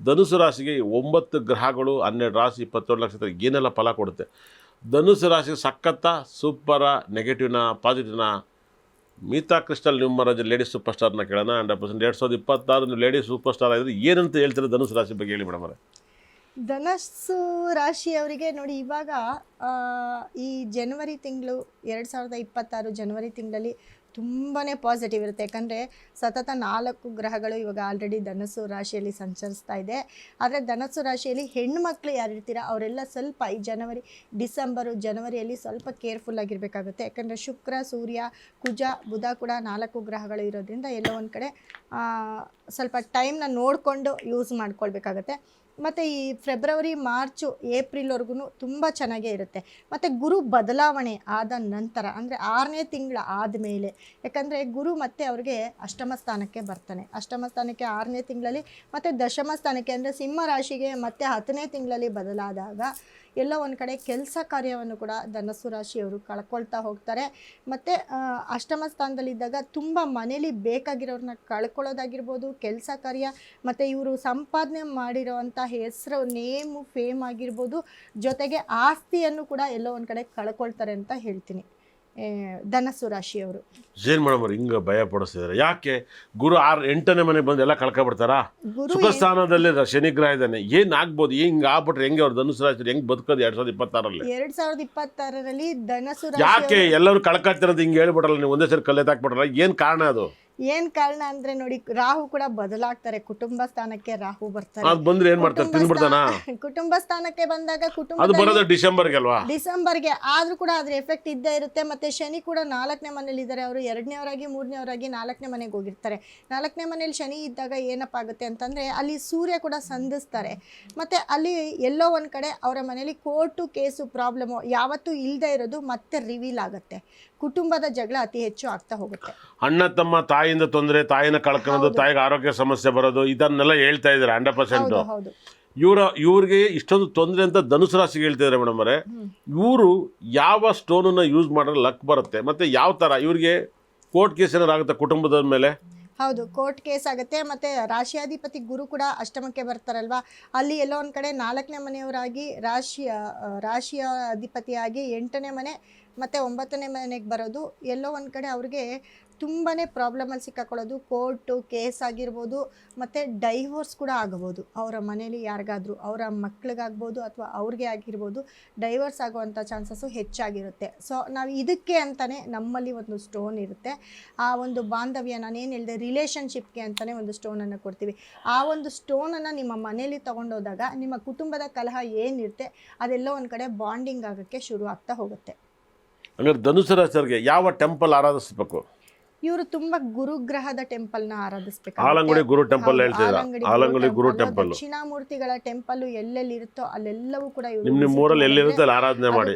ಧನುಸು ರಾಶಿಗೆ 9 ಗ್ರಹಗಳು 12 ರಾಶಿ 27 ನಕ್ಷತ್ರ ಏನೆಲ್ಲ ಫಲ ಕೊಡುತ್ತೆ. ಧನುಸು ರಾಶಿಗೆ ಸಖತ್ತ ಸೂಪರ ನೆಗೆಟಿವ್ನ ಪಾಸಿಟಿವ್ನ ಮೀತಾ ಕ್ರಿಸ್ಟಲ್ ನ್ಯೂಮರಾಜ್ ಲೇಡೀಸ್ ಸೂಪರ್ ಸ್ಟಾರ್ನ ಕೇಳೋಣ. 100% 2026 ಲೇಡೀಸ್ ಸೂಪರ್ ಸ್ಟಾರ್ ಆಗಿದ್ರೆ ಏನಂತ ಹೇಳ್ತಾರೆ ಧನುಸು ರಾಶಿ ಬಗ್ಗೆ ಹೇಳಿ ಮೇಡಮ್ ಅವರೇ. ಧನಸ್ಸು ರಾಶಿಯವರಿಗೆ ನೋಡಿ, ಇವಾಗ ಈ ಜನವರಿ ತಿಂಗಳು 2026 ಜನವರಿ ತಿಂಗಳಲ್ಲಿ ತುಂಬಾ ಪಾಸಿಟಿವ್ ಇರುತ್ತೆ. ಯಾಕಂದರೆ ಸತತ 4 ಗ್ರಹಗಳು ಇವಾಗ ಆಲ್ರೆಡಿ ಧನಸ್ಸು ರಾಶಿಯಲ್ಲಿ ಸಂಚರಿಸ್ತಾ ಇದೆ. ಆದರೆ ಧನಸ್ಸು ರಾಶಿಯಲ್ಲಿ ಹೆಣ್ಣುಮಕ್ಳು ಯಾರಿರ್ತೀರ ಅವರೆಲ್ಲ ಸ್ವಲ್ಪ ಈ ಜನವರಿಯಲ್ಲಿ ಸ್ವಲ್ಪ ಕೇರ್ಫುಲ್ ಆಗಿರಬೇಕಾಗುತ್ತೆ. ಯಾಕಂದರೆ ಶುಕ್ರ, ಸೂರ್ಯ, ಕುಜ, ಬುಧ ಕೂಡ 4 ಗ್ರಹಗಳು ಇರೋದ್ರಿಂದ ಎಲ್ಲೋ ಒಂದು ಕಡೆ ಸ್ವಲ್ಪ ಟೈಮ್ನ ನೋಡಿಕೊಂಡು ಯೂಸ್ ಮಾಡ್ಕೊಳ್ಬೇಕಾಗತ್ತೆ. ಮತ್ತು ಈ ಫೆಬ್ರವರಿ, ಮಾರ್ಚು, ಏಪ್ರಿಲ್ವರೆಗೂ ತುಂಬ ಚೆನ್ನಾಗೇ ಇರುತ್ತೆ. ಮತ್ತು ಗುರು ಬದಲಾವಣೆ ಆದ ನಂತರ ಅಂದರೆ 6ನೇ ತಿಂಗಳು ಆದಮೇಲೆ, ಯಾಕಂದರೆ ಗುರು ಮತ್ತೆ ಅವ್ರಿಗೆ ಅಷ್ಟಮ ಸ್ಥಾನಕ್ಕೆ ಬರ್ತಾನೆ. ಅಷ್ಟಮ ಸ್ಥಾನಕ್ಕೆ 6ನೇ ತಿಂಗಳಲ್ಲಿ ಮತ್ತು ದಶಮ ಸ್ಥಾನಕ್ಕೆ ಅಂದರೆ ಸಿಂಹ ರಾಶಿಗೆ ಮತ್ತೆ 10ನೇ ತಿಂಗಳಲ್ಲಿ ಬದಲಾದಾಗ ಎಲ್ಲ ಒಂದು ಕಡೆ ಕೆಲಸ ಕಾರ್ಯವನ್ನು ಕೂಡ ಧನಸ್ಸು ರಾಶಿಯವರು ಕಳ್ಕೊಳ್ತಾ ಹೋಗ್ತಾರೆ. ಮತ್ತು ಅಷ್ಟಮ ಸ್ಥಾನದಲ್ಲಿದ್ದಾಗ ತುಂಬ ಮನೇಲಿ ಬೇಕಾಗಿರೋರನ್ನ ಕಳ್ಕೊಳ್ಳೋದಾಗಿರ್ಬೋದು, ಕೆಲಸ ಕಾರ್ಯ ಮತ್ತು ಇವರು ಸಂಪಾದನೆ ಮಾಡಿರೋವಂಥ ಹೆಸರು, ನೇಮು, ಫೇಮ್ ಆಗಿರ್ಬೋದು, ಜೊತೆಗೆ ಆಸ್ತಿಯನ್ನು ಕೂಡ ಎಲ್ಲೋ ಒಂದು ಕಡೆ ಕಳ್ಕೊಳ್ತಾರೆ ಅಂತ ಹೇಳ್ತೀನಿ ಧನಸ್ಸು ರಾಶಿಯವರು. ಏನು ಮೇಡಮ್ ಅವ್ರು ಹಿಂಗೆ ಭಯ ಪಡಿಸ್ತಿದ್ದಾರೆ ಯಾಕೆ? ಗುರು 8ನೇ ಮನೆ ಬಂದು ಎಲ್ಲ ಕಳ್ಕೊಬಿಡ್ತಾರಾ? ಸುಖ ಸ್ಥಾನದಲ್ಲಿ ಶನಿ ಗ್ರಹ ಇದ್ದಾನೆ, ಏನು ಆಗ್ಬೋದು? ಹಿಂಗೆ ಆಗ್ಬಿಟ್ರೆ ಹೆಂಗೆ ಅವ್ರು ಧನುಸು ರಾಶಿ ಹೆಂಗೆ ಬದುಕೋದು 2026ರಲ್ಲಿ? 2026ರಲ್ಲಿ ಧನಸ್ಸು ರಾಶಿ ಯಾಕೆ ಎಲ್ಲರೂ ಕಳ್ಕೊಳ್ತಿರೋದು ಹಿಂಗೆ ಹೇಳ್ಬಿಟ್ರಲ್ಲ ನೀವು, ಒಂದೇ ಸರಿ ಕಲ್ಲೆತ್ತಾಕ್ಬಿಟ್ರಲ್ಲ, ಏನು ಕಾರಣ ಅದು? ಏನ್ ಕಾರಣ ಅಂದ್ರೆ ನೋಡಿ, ರಾಹು ಕೂಡ ಬದಲಾಗ್ತಾರೆ. ಕುಟುಂಬ ಸ್ಥಾನಕ್ಕೆ ರಾಹು ಬರ್ತಾರೆ. ಅದು ಬಂದ್ರೆ ಏನ್ ಮಾಡ್ತಾರೆ? ತಿಂದ್ಬಿಡ್ತಾನ? ಕುಟುಂಬ ಸ್ಥಾನಕ್ಕೆ ಬಂದಾಗ ಅದು ಬರೋದು ಡಿಸೆಂಬರ್ಗೆ ಅಲ್ವಾ? ಡಿಸೆಂಬರ್ಗೆ ಆದ್ರೂ ಕೂಡ ಅದ್ರ ಎಫೆಕ್ಟ್ ಇದ್ದೇ ಇರುತ್ತೆ. ಮತ್ತೆ ಶನಿ ಕೂಡ 4ನೇ ಮನೇಲಿ ಇದ್ದಾರೆ. ಅವರು 2ನೇವರಾಗಿ 3ನೇವರಾಗಿ 4ನೇ ಮನೆಗೆ ಹೋಗಿರ್ತಾರೆ. 4ನೇ ಮನೇಲಿ ಶನಿ ಇದ್ದಾಗ ಏನಪ್ಪ ಆಗುತ್ತೆ ಅಂತಂದ್ರೆ ಅಲ್ಲಿ ಸೂರ್ಯ ಕೂಡ ಸಂಧಿಸ್ತಾರೆ. ಮತ್ತೆ ಅಲ್ಲಿ ಎಲ್ಲೋ ಒಂದ್ ಕಡೆ ಅವರ ಮನೇಲಿ ಕೋರ್ಟು ಕೇಸು ಪ್ರಾಬ್ಲಮು ಯಾವತ್ತೂ ಇಲ್ಲದೆ ಇರೋದು ಮತ್ತೆ ರಿವೀಲ್ ಆಗುತ್ತೆ. ಕುಟುಂಬದ ಜಗಳ ಅತಿ ಹೆಚ್ಚು ಆಗ್ತಾ ಹೋಗುತ್ತೆ. ಅಣ್ಣ ತಮ್ಮ ತಾಯಿಯಿಂದ ತೊಂದರೆ, ತಾಯಿನ ಕಳ್ಕೊಳ್ಳೋದು, ತಾಯಿಗೆ ಆರೋಗ್ಯ ಸಮಸ್ಯೆ ಬರೋದು, ಇದನ್ನೆಲ್ಲ ಹೇಳ್ತಾ ಇದ್ದಾರೆ 100%. ಹೌದು. ಇವ್ರಿಗೆ ಇಷ್ಟೊಂದು ತೊಂದರೆ ಅಂತ ಧನುಸು ರಾಶಿಗೆ ಹೇಳ್ತಿದ್ದಾರೆ ಮೇಡಮ್ ಅವರೇ. ಇವರು ಯಾವ ಸ್ಟೋನನ್ನ ಯೂಸ್ ಮಾಡಿದ್ರೆ ಲಕ್ ಬರುತ್ತೆ, ಮತ್ತೆ ಯಾವ ಥರ ಇವ್ರಿಗೆ ಕೋರ್ಟ್ ಕೇಸ್ ಏನಾರು ಆಗುತ್ತೆ ಕುಟುಂಬದ ಮೇಲೆ? ಹೌದು, ಕೋರ್ಟ್ ಕೇಸ್ ಆಗುತ್ತೆ. ಮತ್ತು ರಾಶಿಯಾಧಿಪತಿ ಗುರು ಕೂಡ ಅಷ್ಟಮಕ್ಕೆ ಬರ್ತಾರಲ್ವಾ, ಅಲ್ಲಿ ಎಲ್ಲೋ ಒಂದು ಕಡೆ 4ನೇ ಮನೆಯವರಾಗಿ ರಾಶಿಯ ಅಧಿಪತಿಯಾಗಿ 8ನೇ ಮನೆ ಮತ್ತು 9ನೇ ಮನೆಗೆ ಬರೋದು ಎಲ್ಲೋ ಒಂದು ಕಡೆ ಅವ್ರಿಗೆ ತುಂಬಾ ಪ್ರಾಬ್ಲಮಲ್ಲಿ ಸಿಕ್ಕಾಕೊಳ್ಳೋದು. ಕೋರ್ಟು ಕೇಸ್ ಆಗಿರ್ಬೋದು, ಮತ್ತು ಡೈವೋರ್ಸ್ ಕೂಡ ಆಗಬಹುದು. ಅವರ ಮನೇಲಿ ಯಾರಿಗಾದರೂ, ಅವರ ಮಕ್ಳಿಗಾಗ್ಬೋದು ಅಥವಾ ಅವ್ರಿಗೆ ಆಗಿರ್ಬೋದು, ಡೈವರ್ಸ್ ಆಗುವಂಥ ಚಾನ್ಸಸ್ಸು ಹೆಚ್ಚಾಗಿರುತ್ತೆ. ಸೊ ನಾವು ಇದಕ್ಕೆ ಅಂತಲೇ ನಮ್ಮಲ್ಲಿ ಒಂದು ಸ್ಟೋನ್ ಇರುತ್ತೆ. ಆ ಒಂದು ಬಾಂಧವ್ಯ, ನಾನೇನು ಹೇಳಿದೆ, ರಿಲೇಷನ್ಶಿಪ್ಗೆ ಅಂತಲೇ ಒಂದು ಸ್ಟೋನನ್ನು ಕೊಡ್ತೀವಿ. ಆ ಒಂದು ಸ್ಟೋನನ್ನು ನಿಮ್ಮ ಮನೇಲಿ ತೊಗೊಂಡೋದಾಗ ನಿಮ್ಮ ಕುಟುಂಬದ ಕಲಹ ಏನಿರುತ್ತೆ ಅದೆಲ್ಲೋ ಒಂದು ಕಡೆ ಬಾಂಡಿಂಗ್ ಆಗೋಕ್ಕೆ ಶುರು ಆಗ್ತಾ ಹೋಗುತ್ತೆ. ಹಂಗಾರೆ ಧನುಸು ರಾಶಿಯವರಿಗೆ ಯಾವ ಟೆಂಪಲ್ ಆರಾಧಿಸಬೇಕು? ಇವರು ತುಂಬಾ ಗುರುಗ್ರಹದ ಟೆಂಪಲ್ನ ಆರಾಧಿಸಬೇಕು. ಆಲಂಗುಡಿ ಗುರು ಟೆಂಪಲ್ ಹೇಳ್ತಿದ್ರು. ಆಲಂಗುಡಿ ಗುರು ಟೆಂಪಲ್, ದಕ್ಷಿಣಾಮೂರ್ತಿಗಳ ಟೆಂಪಲ್ ಎಲ್ಲೆಲ್ಲಿ ಇರುತ್ತೋ ಅಲ್ಲೆಲ್ಲವೂ ಕೂಡ ನಿಮ್ಮ ಊರಲ್ಲಿ ಎಲ್ಲಿರುತ್ತೆ ಅಲ್ಲಿ ಆರಾಧನೆ ಮಾಡಿ.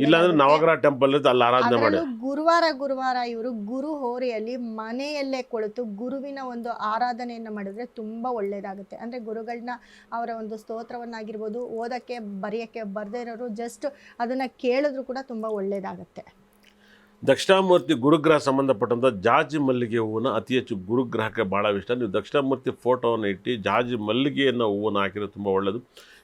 ಇಲ್ಲಾಂದ್ರೆ ನವಗ್ರಹ ಟೆಂಪಲ್ ಇರುತ್ತೆ ಅಲ್ಲಿ ಆರಾಧನೆ ಮಾಡಿ. ಗುರುವಾರ ಇವರು ಗುರು ಹೋರೆಯಲ್ಲಿ ಮನೆಯಲ್ಲೇ ಕುಳಿತು ಗುರುವಿನ ಒಂದು ಆರಾಧನೆಯನ್ನು ಮಾಡಿದ್ರೆ ತುಂಬಾ ಒಳ್ಳೇದಾಗುತ್ತೆ. ಅಂದ್ರೆ ಗುರುಗಳನ್ನ ಅವರ ಒಂದು ಸ್ತೋತ್ರವನ್ನಾಗಿರ್ಬೋದು, ಓದಕ್ಕೆ ಬರೆಯಕ್ಕೆ ಬರ್ದೇ ಇರೋರು ಜಸ್ಟ್ ಅದನ್ನ ಕೇಳಿದ್ರು ಕೂಡ ತುಂಬಾ ಒಳ್ಳೇದಾಗುತ್ತೆ. ದಕ್ಷಿಣಾಮೂರ್ತಿ ಗುರುಗ್ರಹ ಸಂಬಂಧಪಟ್ಟಂಥ ಜಾಜಿ ಮಲ್ಲಿಗೆ ಹೂವನ್ನ ಅತಿ ಹೆಚ್ಚು ಗುರುಗ್ರಹಕ್ಕೆ ಭಾಳ ಇಷ್ಟ. ನೀವು ದಕ್ಷಿಣಾಮೂರ್ತಿ ಫೋಟೋವನ್ನು ಇಟ್ಟು ಜಾಜಿ ಮಲ್ಲಿಗೆಯನ್ನು ಹೂವನ್ನು ಹಾಕಿರೋದು ತುಂಬ ಒಳ್ಳೆಯದು.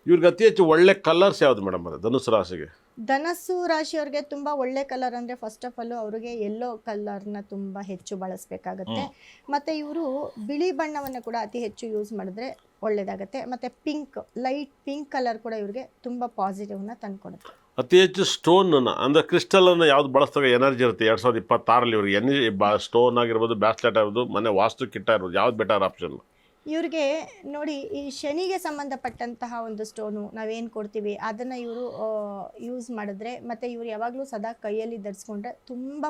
ಇವ್ರಿಗೆ ಅತಿ ಹೆಚ್ಚು ಒಳ್ಳೆ ಕಲರ್ಸ್ ಯಾವುದು ಮೇಡಮ್ ಅದು ಧನುಸು ರಾಶಿಗೆ? ಧನಸ್ಸು ರಾಶಿಯವ್ರಿಗೆ ತುಂಬ ಒಳ್ಳೆ ಕಲರ್ ಅಂದರೆ ಫಸ್ಟ್ ಆಫ್ ಆಲ್ ಅವರಿಗೆ ಯೆಲ್ಲೋ ಕಲರ್ನ ತುಂಬ ಹೆಚ್ಚು ಬಳಸಬೇಕಾಗತ್ತೆ. ಮತ್ತು ಇವರು ಬಿಳಿ ಬಣ್ಣವನ್ನು ಕೂಡ ಅತಿ ಹೆಚ್ಚು ಯೂಸ್ ಮಾಡಿದ್ರೆ ಒಳ್ಳೆಯದಾಗತ್ತೆ. ಮತ್ತು ಲೈಟ್ ಪಿಂಕ್ ಕಲರ್ ಕೂಡ ಇವ್ರಿಗೆ ತುಂಬ ಪಾಸಿಟಿವ್ನ ತಂದುಕೊಡುತ್ತೆ. ಅತಿ ಹೆಚ್ಚು ಸ್ಟೋನನ್ನು ಅಂದರೆ ಕ್ರಿಸ್ಟಲನ್ನು ಯಾವ್ದು ಬಳಸಿದಾಗ ಎನರ್ಜಿ ಇರುತ್ತೆ 2026ರಲ್ಲಿ ಇವ್ರಿಗೆ? ಸ್ಟೋನ್ ಆಗಿರ್ಬೋದು, ಬ್ಯಾಸ್ಲೆಟ್ ಆಗಿರ್ಬೋದು, ಮನೆ ವಾಸ್ತು ಕಿಟ್ಟ ಇರ್ಬೋದು, ಯಾವ್ದು ಬೆಟರ್ ಆಪ್ಷನ್? ಇವ್ರಿಗೆ ನೋಡಿ, ಈ ಶನಿಗೆ ಸಂಬಂಧಪಟ್ಟಂತಹ ಒಂದು ಸ್ಟೋನು ನಾವೇನು ಕೊಡ್ತೀವಿ ಅದನ್ನು ಇವರು ಯೂಸ್ ಮಾಡಿದ್ರೆ, ಮತ್ತು ಇವರು ಯಾವಾಗಲೂ ಸದಾ ಕೈಯಲ್ಲಿ ಧರಿಸ್ಕೊಂಡ್ರೆ ತುಂಬ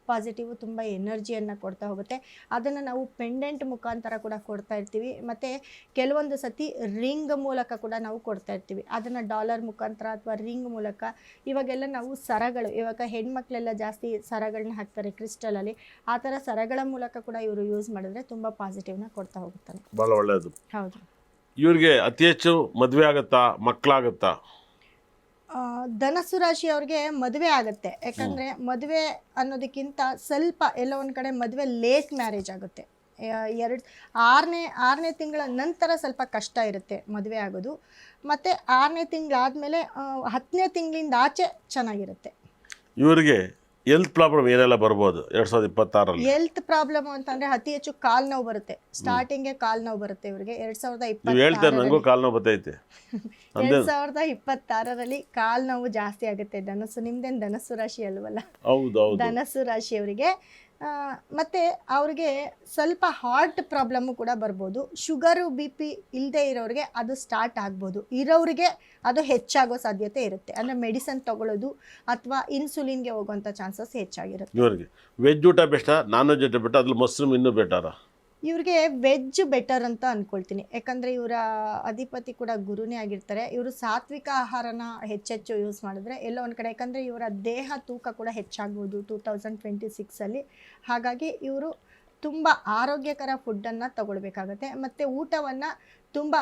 ಪಾಸಿಟಿವ್, ತುಂಬ ಎನರ್ಜಿಯನ್ನು ಕೊಡ್ತಾ ಹೋಗುತ್ತೆ. ಅದನ್ನು ನಾವು ಪೆಂಡೆಂಟ್ ಮುಖಾಂತರ ಕೂಡ ಕೊಡ್ತಾ ಇರ್ತೀವಿ. ಮತ್ತು ಕೆಲವೊಂದು ಸತಿ ರಿಂಗ್ ಮೂಲಕ ಕೂಡ ನಾವು ಕೊಡ್ತಾ ಇರ್ತೀವಿ. ಅದನ್ನು ಡಾಲರ್ ಮುಖಾಂತರ ಅಥವಾ ರಿಂಗ್ ಮೂಲಕ. ಇವಾಗೆಲ್ಲ ನಾವು ಸರಗಳು, ಇವಾಗ ಹೆಣ್ಮಕ್ಳೆಲ್ಲ ಜಾಸ್ತಿ ಸರಗಳನ್ನ ಹಾಕ್ತಾರೆ ಕ್ರಿಸ್ಟಲಲ್ಲಿ, ಆ ಥರ ಸರಗಳ ಮೂಲಕ ಕೂಡ ಇವರು ಯೂಸ್ ಮಾಡಿದ್ರೆ ತುಂಬ ಪಾಸಿಟಿವ್ನ ಕೊಡ್ತಾ ಹೋಗ್ತಾನೆ. ಭಾಳ ಒಳ್ಳೆಯದು. ಹೌದು. ಇವ್ರಿಗೆ ಅತಿ ಹೆಚ್ಚು ಮದುವೆ ಆಗುತ್ತಾ, ಮಕ್ಕಳಾಗುತ್ತಾ? ಧನಸ್ಸು ರಾಶಿಯವ್ರಿಗೆ ಮದುವೆ ಆಗುತ್ತೆ. ಯಾಕಂದರೆ ಮದುವೆ ಅನ್ನೋದಕ್ಕಿಂತ ಸ್ವಲ್ಪ ಎಲ್ಲೋ ಒಂದು ಕಡೆ ಮದುವೆ ಲೇಟ್ ಮ್ಯಾರೇಜ್ ಆಗುತ್ತೆ. ಆರನೇ ತಿಂಗಳ ನಂತರ ಸ್ವಲ್ಪ ಕಷ್ಟ ಇರುತ್ತೆ ಮದುವೆ ಆಗೋದು. ಮತ್ತು 6ನೇ ತಿಂಗಳಾದಮೇಲೆ 10ನೇ ತಿಂಗಳಿಂದ ಆಚೆ ಚೆನ್ನಾಗಿರುತ್ತೆ. ಇವರಿಗೆ ಹೆಲ್ತ್ ಪ್ರಾಬ್ಲಮ್ ಏನೆಲ್ಲ ಬರ್ಬೋದು 2026ರಲ್ಲಿ? ಹೆಲ್ತ್ ಪ್ರಾಬ್ಲಮ್ ಅಂತಂದರೆ ಅತಿ ಹೆಚ್ಚು ಕಾಲು ನೋವು ಬರುತ್ತೆ. ಸ್ಟಾರ್ಟಿಂಗೇ ಕಾಲು ನೋವು ಬರುತ್ತೆ ಇವ್ರಿಗೆ. ನೀವು ಹೇಳ್ತಾರೆ ನನಗೂ ಕಾಲು ನೋವು ಬರ್ತೈತೆ. 2026ರಲ್ಲಿ ಕಾಲು ನೋವು ಜಾಸ್ತಿ ಆಗುತ್ತೆ. ಧನಸ್ಸು, ನಿಮ್ದೇನು ಧನಸ್ಸು ರಾಶಿ ಅಲ್ವಲ್ಲ? ಹೌದು. ಧನಸ್ಸು ರಾಶಿಯವರಿಗೆ ಮತ್ತು ಅವ್ರಿಗೆ ಸ್ವಲ್ಪ ಹಾರ್ಟ್ ಪ್ರಾಬ್ಲಮ್ಮು ಕೂಡ ಬರ್ಬೋದು. ಶುಗರು BP ಇಲ್ಲದೆ ಇರೋರಿಗೆ ಅದು ಸ್ಟಾರ್ಟ್ ಆಗ್ಬೋದು. ಇರೋರಿಗೆ ಅದು ಹೆಚ್ಚಾಗೋ ಸಾಧ್ಯತೆ ಇರುತ್ತೆ. ಅಂದರೆ ಮೆಡಿಸನ್ ತೊಗೊಳ್ಳೋದು ಅಥವಾ ಇನ್ಸುಲಿನ್ಗೆ ಹೋಗೋಂಥ ಚಾನ್ಸಸ್ ಹೆಚ್ಚಾಗಿರುತ್ತೆ. ಇವರಿಗೆ ವೆಜ್ ಊಟ ಬೆಸ್ಟಾ, ನಾನ್ ವೆಜ್ ಊಟ ಬೆಟ್ಟ, ಅದ್ರಲ್ಲಿ ಮಶ್ರೂಮ್ ಇನ್ನೂ ಬೆಟರಾ? ಇವ್ರಿಗೆ ವೆಜ್ ಬೆಟರ್ ಅಂತ ಅಂದ್ಕೊಳ್ತೀನಿ. ಯಾಕಂದರೆ ಇವರ ಅಧಿಪತಿ ಕೂಡ ಗುರುನೇ ಆಗಿರ್ತಾರೆ. ಇವರು ಸಾತ್ವಿಕ ಆಹಾರನ ಹೆಚ್ಚೆಚ್ಚು ಯೂಸ್ ಮಾಡಿದ್ರೆ ಎಲ್ಲೋ ಒಂದು ಕಡೆ, ಯಾಕಂದರೆ ಇವರ ದೇಹ ತೂಕ ಕೂಡ ಹೆಚ್ಚಾಗ್ಬೋದು 2026ಅಲ್ಲಿ. ಹಾಗಾಗಿ ಇವರು ತುಂಬ ಆರೋಗ್ಯಕರ ಫುಡ್ಡನ್ನು ತಗೊಳ್ಬೇಕಾಗತ್ತೆ. ಮತ್ತು ಊಟವನ್ನು ತುಂಬ